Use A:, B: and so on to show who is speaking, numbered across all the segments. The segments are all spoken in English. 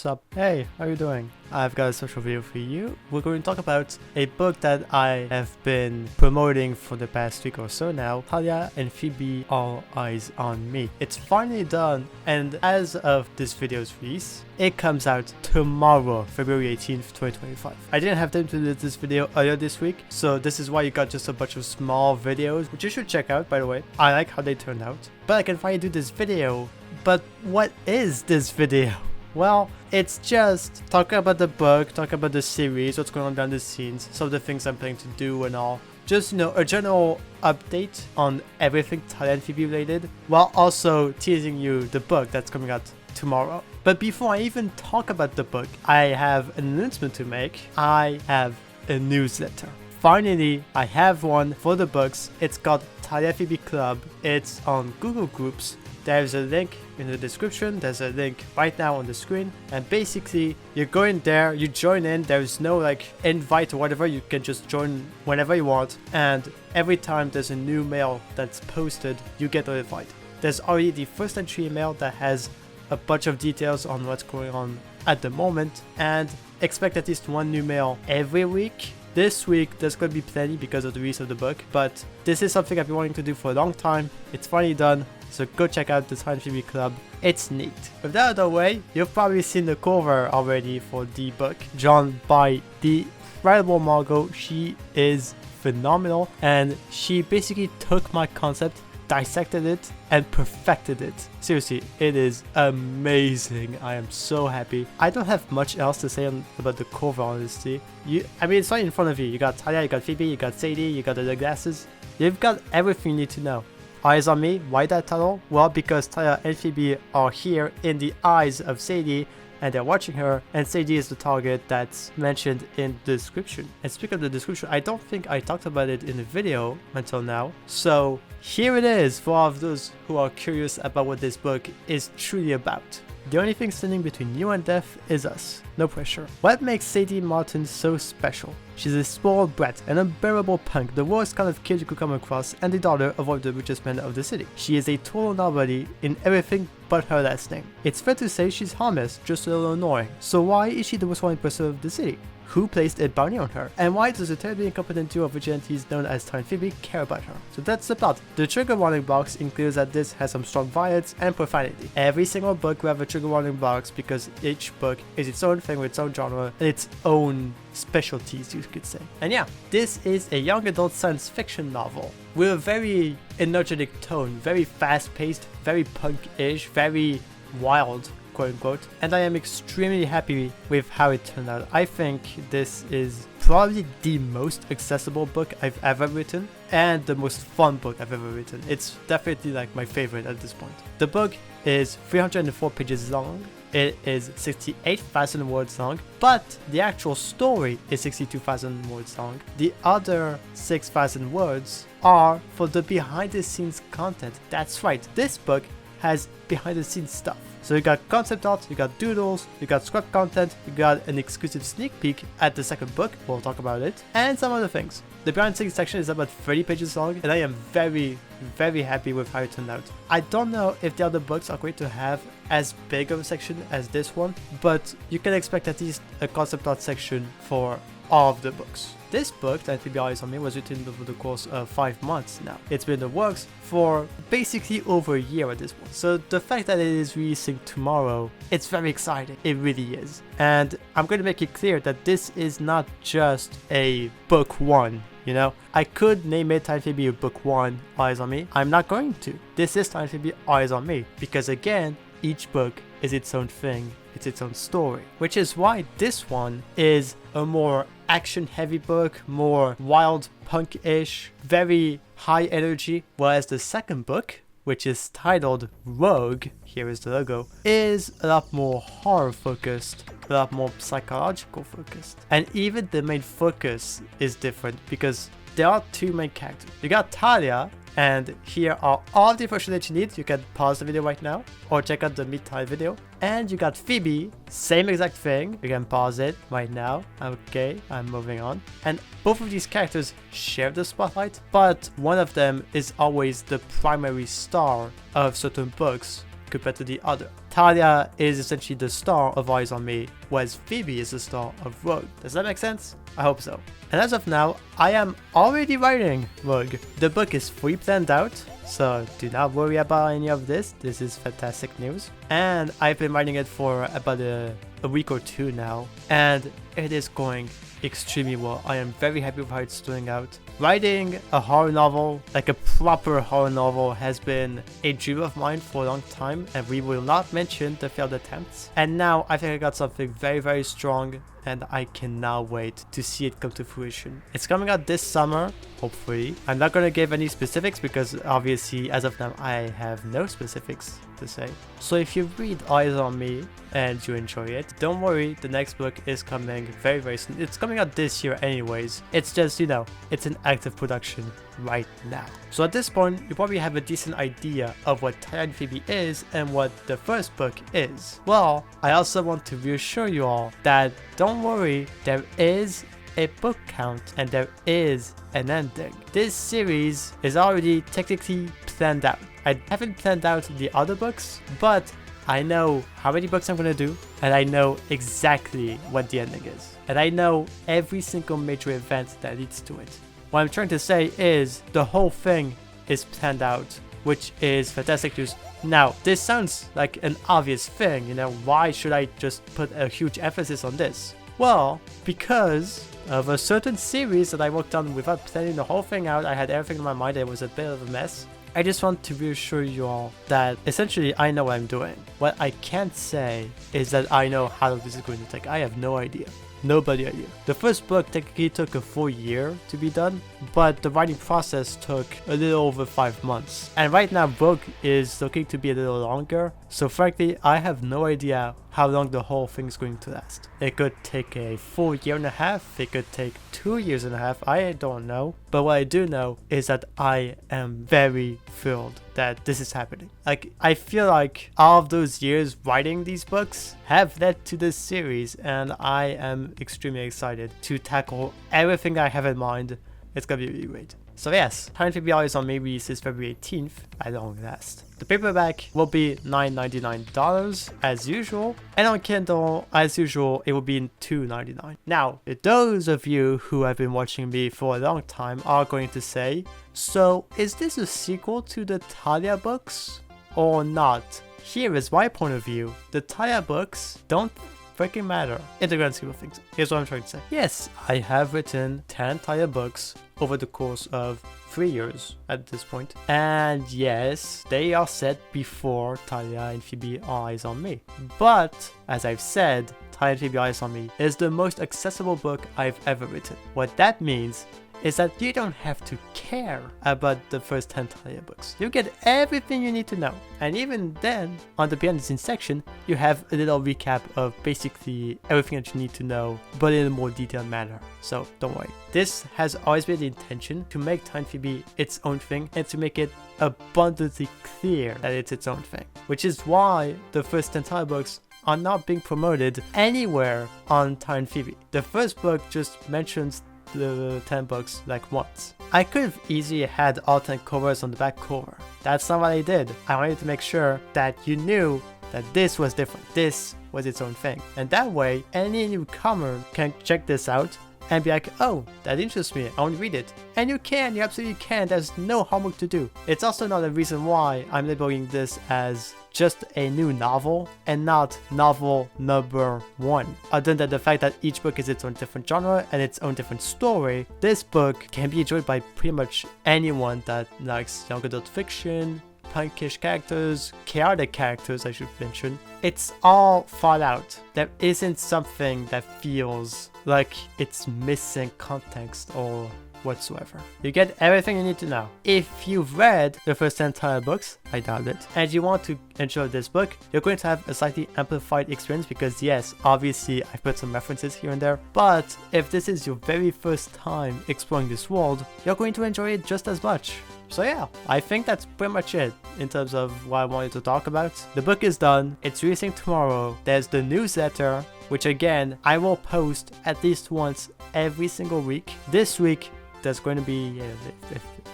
A: what's up? Hey, how you doing? I've got a special video for you. We're going to talk about a book that I have been promoting for the past week or so now. Tailia and Phoebe, All Eyes on Me. It's finally done, and as of this video's release, it comes out tomorrow, February 18th, 2025. I didn't have time to do this video earlier this week, so this is why you got just a bunch of small videos, which you should check out, by the way. I like how they turned out. But I can finally do this video. But what is this video? Well, it's just talking about the book, talking about the series, what's going on behind the scenes, some of the things I'm planning to do and all. Just, you know, a general update on everything Tailia and Phoebe related, while also teasing you the book that's coming out tomorrow. But before I even talk about the book, I have an announcement to make. I have a newsletter. Finally, I have one for the books. It's called Tailia Phoebe Club. It's on Google Groups. There's a link in the description, there's a link right now on the screen, and basically you go in there, you join in, there's no like invite or whatever, you can just join whenever you want, and every time there's a new mail that's posted, you get notified. There's already the first entry email that has a bunch of details on what's going on at the moment, and expect at least one new mail every week. This week there's going to be plenty because of the release of the book, but this is something I've been wanting to do for a long time. It's finally done. So go check out the Tailia and Phoebe Club. It's neat. With that out of the way, you've probably seen the cover already for the book, drawn by the incredible Margot. She is phenomenal, and she basically took my concept, dissected it, and perfected it. Seriously, it is amazing. I am so happy. I don't have much else to say about the cover, honestly. I mean, it's right in front of you. You got Tailia, you got Phoebe, you got Sadie, you got the glasses. You've got everything you need to know. Eyes on Me. Why that title? Well, because Tailia and Phoebe are here in the eyes of Sadie, and they're watching her, and Sadie is the target that's mentioned in the description. And speaking of the description, I don't think I talked about it in the video until now. So here it is for all of those who are curious about what this book is truly about. The only thing standing between you and death is us. No pressure. What makes Sadie Martin so special? She's a spoiled brat, an unbearable punk, the worst kind of kid you could come across, and the daughter of one of the richest men of the city. She is a total nobody in everything but her last name. It's fair to say she's harmless, just a little annoying. So why is she the most wanted person of the city? Who placed a bounty on her? And why does the terribly incompetent duo of vigilantes known as Tailia and Phoebe care about her? So that's the plot. The trigger warning box includes that this has some strong violence and profanity. Every single book will have a trigger warning box because each book is its own thing with its own genre and its own specialties, you could say. And yeah, this is a young adult science fiction novel with a very energetic tone, very fast-paced, very punk-ish, very wild, quote-unquote, and I am extremely happy with how it turned out. I think this is probably the most accessible book I've ever written and the most fun book I've ever written. It's definitely like my favorite at this point. The book is 304 pages long. It is 68,000 words long, but the actual story is 62,000 words long. The other 6,000 words are for the behind the scenes content. That's right, this book has behind the scenes stuff. So you got concept art, you got doodles, you got script content, you got an exclusive sneak peek at the second book, we'll talk about it, and some other things. The behind the scenes section is about 30 pages long, and I am very, very happy with how it turned out. I don't know if the other books are going to have as big of a section as this one, but you can expect at least a concept art section for all of the books. This book, that Phoebe Eyes on Me, was written over the course of 5 months now. It's been in the works for basically over a year at this point. So the fact that it is releasing tomorrow, it's very exciting. It really is. And I'm going to make it clear that this is not just a book one. You know, I could name it Tailia and Phoebe Book 1, Eyes on Me. I'm not going to. This is Tailia and Phoebe Eyes on Me. Because again, each book is its own thing. It's its own story. Which is why this one is a more action-heavy book, more wild, punk-ish, very high energy. Whereas the second book, which is titled Rogue, here is the logo, is a lot more horror-focused, a lot more psychological focused. And even the main focus is different because there are two main characters. You got Tailia, and here are all the information that you need. You can pause the video right now or check out the Meet Tailia video. And you got Phoebe, same exact thing. You can pause it right now. Okay, I'm moving on. And both of these characters share the spotlight, but one of them is always the primary star of certain books, compared to the other. Tailia is essentially the star of Eyes on Me, whereas Phoebe is the star of Rogue. Does that make sense? I hope so. And as of now, I am already writing Rogue. The book is fully planned out, so do not worry about any of this. This is fantastic news. And I've been writing it for about a week or two now, and it is going extremely well. I am very happy with how it's doing out. Writing a horror novel, like a proper horror novel, has been a dream of mine for a long time, and we will not mention the failed attempts. And now I think I got something very, very strong, and I cannot wait to see it come to fruition. It's coming out this summer, hopefully. I'm not going to give any specifics because obviously as of now I have no specifics to say. So if you read Eyes on Me and you enjoy it, don't worry, the next book is coming very, very soon. It's coming out this year anyways. It's just, you know, it's an active production right now. So at this point, you probably have a decent idea of what Tailia and Phoebe is and what the first book is. Well, I also want to reassure you all that don't worry, there is a book count and there is an ending. This series is already technically planned out. I haven't planned out the other books, but I know how many books I'm going to do, and I know exactly what the ending is. And I know every single major event that leads to it. What I'm trying to say is the whole thing is planned out, which is fantastic news. Now, this sounds like an obvious thing, you know, why should I just put a huge emphasis on this? Well, because of a certain series that I worked on without planning the whole thing out. I had everything in my mind, it was a bit of a mess. I just want to reassure you all that essentially I know what I'm doing. What I can't say is that I know how long this is going to take. I have no idea. Nobody idea. The first book technically took a full year to be done, but the writing process took a little over 5 months. And right now Rogue is looking to be a little longer, so frankly I have no idea how long the whole thing is going to last. It could take a full year and a half, it could take 2 years and a half, I don't know. But what I do know is that I am very thrilled that this is happening. Like, I feel like all of those years writing these books have led to this series, and I am extremely excited to tackle everything I have in mind. It's gonna be really great. So yes, Tailia and Phoebe Eyes on Me releases February 18th at long last. The paperback will be $9.99 as usual, and on Kindle, as usual, it will be $2.99. Now, those of you who have been watching me for a long time are going to say, so is this a sequel to the Tailia books or not? Here is my point of view. The Tailia books don't freaking matter in the grand scheme of things. Here's what I'm trying to say. Yes, I have written 10 Tailia books over the course of 3 years at this point. And yes, they are set before Tailia and Phoebe Eyes on Me. But, as I've said, Tailia and Phoebe Eyes on Me is the most accessible book I've ever written. What that means is that you don't have to care about the first 10 Tailia books. You get everything you need to know. And even then, on the behind the scenes section, you have a little recap of basically everything that you need to know, but in a more detailed manner. So don't worry. This has always been the intention to make Tailia and Phoebe its own thing and to make it abundantly clear that it's its own thing. Which is why the first 10 Tailia books are not being promoted anywhere on Tailia and Phoebe. The first book just mentions the 10 books like once. I could have easily had all 10 covers on the back cover. That's not what I did. I wanted to make sure that you knew that this was different. This was its own thing. And that way, any newcomer can check this out and be like, oh, that interests me, I want to read it. And you absolutely can, there's no homework to do. It's also not a reason why I'm labeling this as just a new novel and not novel number 1. Other than the fact that each book is its own different genre and its own different story, this book can be enjoyed by pretty much anyone that likes young adult fiction, punkish characters, chaotic characters I should mention. It's all thought out. There isn't something that feels like it's missing context or whatsoever. You get everything you need to know. If you've read the first 10 Tailia books, I doubt it, and you want to enjoy this book, you're going to have a slightly amplified experience because yes, obviously I put some references here and there, but if this is your very first time exploring this world, you're going to enjoy it just as much. So yeah, I think that's pretty much it in terms of what I wanted to talk about. The book is done, it's releasing tomorrow, there's the newsletter, which again, I will post at least once every single week. This week, there's going to be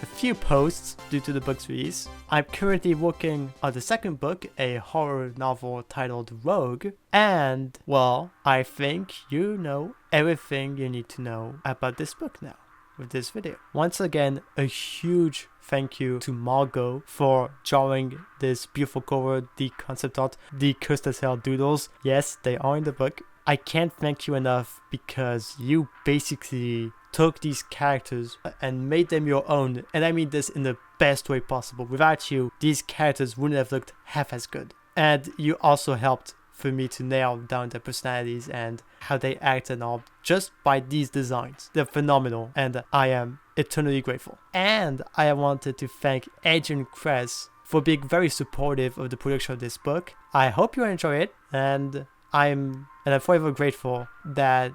A: a few posts due to the book's release. I'm currently working on the second book, a horror novel titled Rogue, and, well, I think you know everything you need to know about this book now with this video. Once again, a huge thank you to Margot for drawing this beautiful cover, the concept art, the cursed as hell doodles. Yes, they are in the book. I can't thank you enough because you basically took these characters and made them your own, and I mean this in the best way possible. Without you, these characters wouldn't have looked half as good. And you also helped for me to nail down their personalities and how they act and all just by these designs. They're phenomenal, and I am eternally grateful. And I wanted to thank Adrian Kress for being very supportive of the production of this book. I hope you enjoy it, and I'm forever grateful that,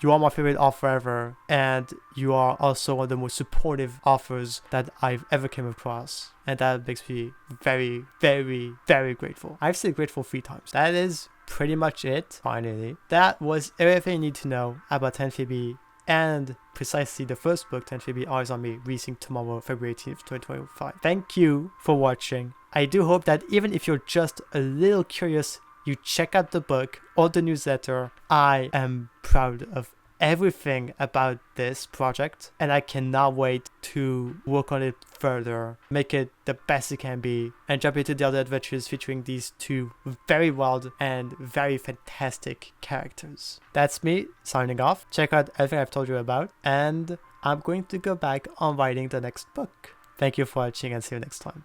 A: you are my favorite author ever, and you are also one of the most supportive authors that I've ever came across. And that makes me very, very, very grateful. I've said grateful 3 times. That is pretty much it, finally. That was everything you need to know about Tailia and Phoebe, and precisely the first book, Tailia and Phoebe, Eyes on Me, releasing tomorrow, February 18th, 2025. Thank you for watching. I do hope that even if you're just a little curious, you check out the book or the newsletter. I am proud of everything about this project, and I cannot wait to work on it further, make it the best it can be, and jump into the other adventures featuring these 2 very wild and very fantastic characters. That's me signing off. Check out everything I've told you about, and I'm going to go back on writing the next book. Thank you for watching, and see you next time.